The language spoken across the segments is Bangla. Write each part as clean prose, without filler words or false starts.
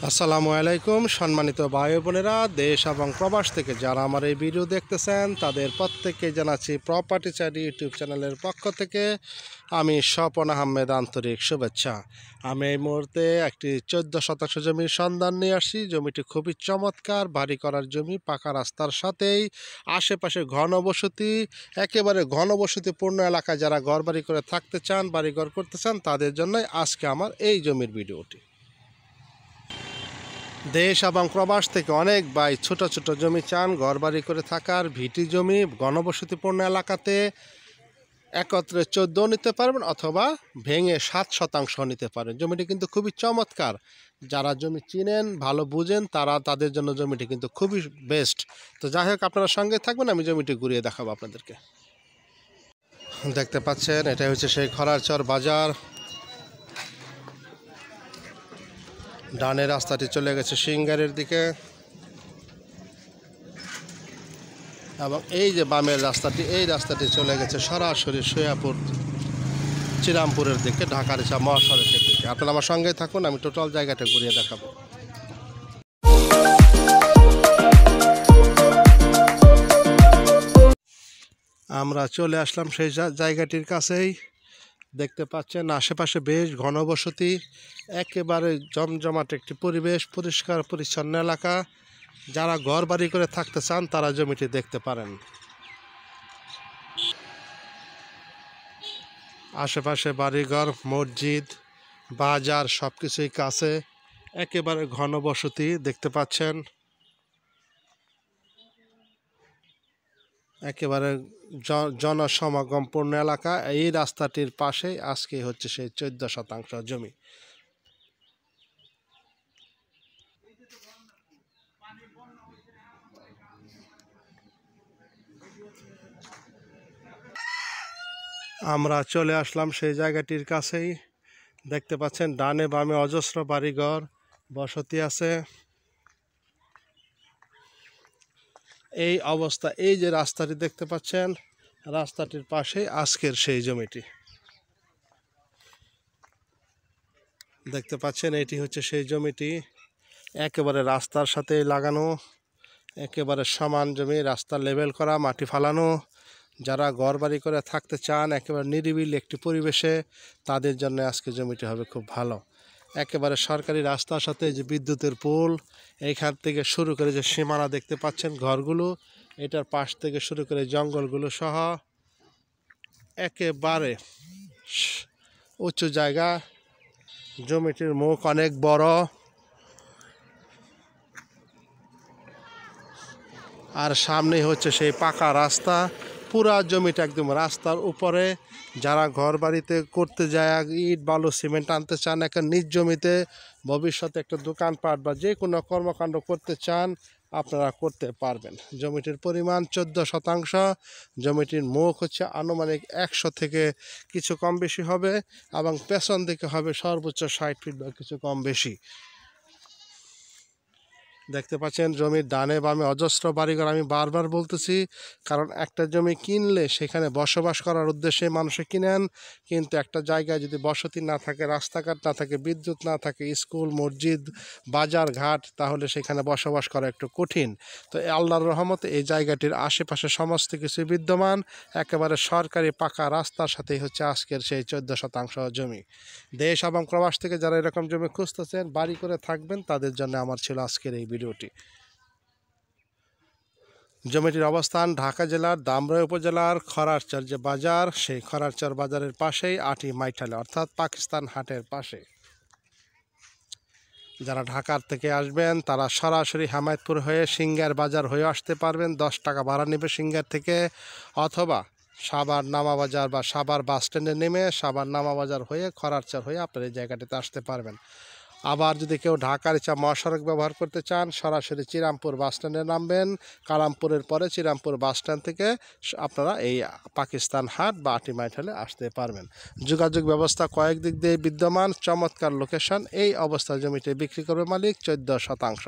আসসালামু আলাইকুম সম্মানিত ভাই বোনেরা, দেশ এবং প্রবাস থেকে যারা আমার এই ভিডিও দেখতেছেন তাদের প্রত্যেককে জানাচ্ছি প্রপার্টি চাইড ইউটিউব চ্যানেলের পক্ষ থেকে আমি স্বপন আহমেদ আন্তরিক শুভেচ্ছা। আমি এই মুহূর্তে একটি 14 শতাংশ জমির সন্ধান নিয়ে আসি। জমিটি খুবই চমৎকার, বাড়ি করার জমি, পাকা রাস্তার সাথেই, আশেপাশে ঘনবসতি, একেবারে ঘনবসতিপূর্ণ এলাকায় যারা ঘরবাড়ি করে থাকতে চান, বাড়িঘর করতে চান, তাদের জন্যই আজকে আমার এই জমির ভিডিওটি। দেশ এবং প্রবাস থেকে অনেক ভাই ছোট ছোট জমি চান ঘরবাড়ি করে থাকার, ভিটি জমি ঘনবসতিপূর্ণ এলাকাতে একত্রে 14 নিতে পারবেন অথবা ভেঙে 7 শতাংশ নিতে পারেন। জমিটি কিন্তু খুবই চমৎকার, যারা জমি চিনেন, ভালো বুঝেন, তাদের জন্য জমিটি কিন্তু খুবই বেস্ট। তো যাই হোক, আপনারা সঙ্গে থাকবেন, আমি জমিটি ঘুরিয়ে দেখাবো আপনাদেরকে। দেখতে পাচ্ছেন, এটা হচ্ছে সেই খরারচর বাজার। ডানের রাস্তাটি চলে গেছে সিংগারের দিকে এবং এই যে বামের রাস্তাটি, এই রাস্তাটি চলে গেছে সরাসরি সৈয়াপুর শ্রীরামপুরের দিকে, ঢাকার মহাসড়কের দিকে। আপনারা আমার সঙ্গে থাকুন, আমি টোটাল জায়গাটা ঘুরিয়ে দেখাবো। আমরা চলে আসলাম সেই জায়গাটির কাছেই। দেখতে পাচ্ছেন আশেপাশে বেশ ঘনবসতি, একেবারে জমজমাট একটি পরিবেশ, পরিষ্কার পরিচ্ছন্ন এলাকা। যারা ঘর বাড়ি করে থাকতে চান তারা জমিটি দেখতে পারেন। আশেপাশে বাড়িঘর, মসজিদ, বাজার সব কিছুই কাছে, একেবারে ঘনবসতি দেখতে পাচ্ছেন। একেবারে জনসমাগমপূর্ণ এলাকা। এই রাস্তাটির পাশেই আজকে হচ্ছে সেই 14 শতাংশ জমি। আমরা চলে আসলাম সেই জায়গাটির কাছেই। দেখতে পাচ্ছেন ডানে বামে অজস্র বাড়িঘর, বসতি আছে। এই অবস্থা, এই যে রাস্তাটি দেখতে পাচ্ছেন, রাস্তাটির পাশেই আজকের সেই জমিটি। দেখতে পাচ্ছেন এটি হচ্ছে সেই জমিটি, একেবারে রাস্তার সাথে লাগানো, একেবারে সমান জমি, রাস্তা লেভেল করা, মাটি ফালানো। যারা ঘর বাড়ি করে থাকতে চান একেবারে নিরিবিলি একটি পরিবেশে, তাদের জন্য আজকে জমিটি হবে খুব ভালো। একেবারে সরকারি রাস্তার সাথে যে বিদ্যুতের পোল, এইখান থেকে শুরু করে যে সীমানা দেখতে পাচ্ছেন ঘরগুলো, এটার পাশ থেকে শুরু করে জঙ্গলগুলো সহ একেবারে উঁচু জায়গা। জমিটির মুখ অনেক বড়, আর সামনেই হচ্ছে সেই পাকা রাস্তা। পুরা জমিটা একদম রাস্তার উপরে। যারা ঘর বাড়িতে করতে যায়, ইট বালু সিমেন্ট আনতে চান, একটা নিজ জমিতে ভবিষ্যতে একটা দোকানপাট বা যে কোনো কর্মকাণ্ড করতে চান, আপনারা করতে পারবেন। জমিটির পরিমাণ 14 শতাংশ। জমিটির মুখ হচ্ছে আনুমানিক 100 থেকে কিছু কম বেশি হবে, এবং পেছন দিকে হবে সর্বোচ্চ 60 ফিট বা কিছু কম বেশি। দেখতে পাচ্ছেন জমির ডানে বামে অজস্র বাড়িঘর। আমি বারবার বলতেছি, কারণ একটা জমি কিনলে সেখানে বসবাস করার উদ্দেশ্যে মানুষে কিনেন, কিন্তু একটা জায়গায় যদি বসতি না থাকে, রাস্তাঘাট না থাকে, বিদ্যুৎ না থাকে, স্কুল, মসজিদ, বাজার ঘাট, তাহলে সেখানে বসবাস করা একটু কঠিন। তো আল্লাহর রহমতে এই জায়গাটির আশেপাশে সমস্ত কিছু বিদ্যমান, একেবারে সরকারি পাকা রাস্তার সাথেই হচ্ছে আজকের সেই 14 শতাংশ জমি। দেশ এবং প্রবাস থেকে যারা এরকম জমি খুঁজতেছেন, বাড়ি করে থাকবেন, তাদের জন্য আমার ছিল আজকের এই ভিডিওটি। জমিটির অবস্থান ঢাকা জেলার ধামরাই উপজেলার খরারচর যে বাজার, সেই খরারচর বাজারের পাশেই আটি মাইঠালে, অর্থাৎ পাকিস্তান হাটের পাশে। যারা ঢাকার থেকে আসবেন তারা সরাসরি হেমায়েতপুর হয়ে সিংগার বাজার হয়ে আসতে পারবেন। 10 টাকা ভাড়া নেবে সিংগার থেকে, অথবা সাভার নামা বাজার বা সাভার বাস স্ট্যান্ডে নেমে সাভার নামা বাজার হয়ে খরারচর হয়ে আপনার এই জায়গাটিতে আসতে পারবেন। আবার যদি কেউ ঢাকার মহাসড়ক ব্যবহার করতে চান, সরাসরি শ্রীরামপুর বাস স্ট্যান্ডে নামবেন। কালামপুরের পরে শ্রীরামপুর বাস স্ট্যান্ড থেকে আপনারা এই পাকিস্তান হাট বা আটি মাইঠালে আসতে পারবেন। যোগাযোগ ব্যবস্থা কয়েক দিক দিয়ে বিদ্যমান, চমৎকার লোকেশন। এই অবস্থায় জমিটি বিক্রি করবে মালিক 14 শতাংশ।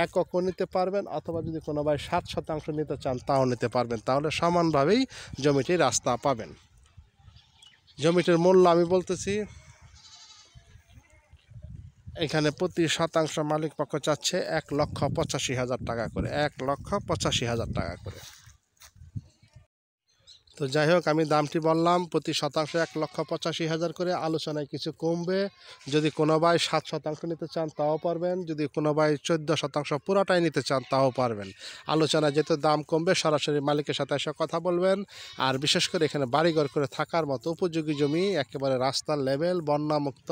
এককও নিতে পারবেন, অথবা যদি কোনো ভাই 7 শতাংশ নিতে চান তাও নিতে পারবেন। তাহলে সমানভাবেই জমিটির রাস্তা পাবেন। জমিটির মূল্য আমি বলতেছি এখানে প্রতি শতাংশ মালিক পক্ষ চাচ্ছে 1,85,000 টাকা করে, 1,85,000 টাকা করে। তো যাই হোক, আমি দামটি বললাম প্রতি শতাংশ 1,85,000 করে। আলোচনায় কিছু কমবে। যদি কোনো ভাই 7% নিতে চান তাও পারবেন, যদি কোনো ভাই 14% পুরাটাই নিতে চান তাও পারবেন। আলোচনায় যেহেতু দাম কমবে, সরাসরি মালিকের সাথে এসে কথা বলবেন। আর বিশেষ করে এখানে বাড়িঘর করে থাকার মতো উপযোগী জমি, একেবারে রাস্তার লেভেল, বন্যামুক্ত।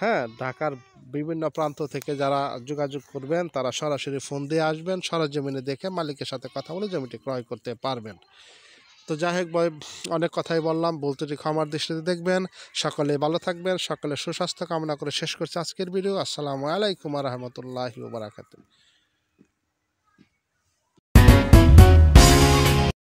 হ্যাঁ, ঢাকার বিভিন্ন প্রান্ত থেকে যারা যোগাযোগ করবেন তারা সরাসরি ফোন দিয়ে আসবেন, সরজমিনে দেখে মালিকের সাথে কথা বলে জমিটি ক্রয় করতে পারবেন। তো যাই হোক ভাই, অনেক কথাই বললাম, বলতে ক্ষমার দৃষ্টিতে দেখবেন। সকলে ভালো থাকবেন, সকলে সুস্বাস্থ্য কামনা করে শেষ করছি আজকের ভিডিও। আসসালামু আলাইকুম ওয়া রাহমাতুল্লাহি ওয়া বারাকাতুহু।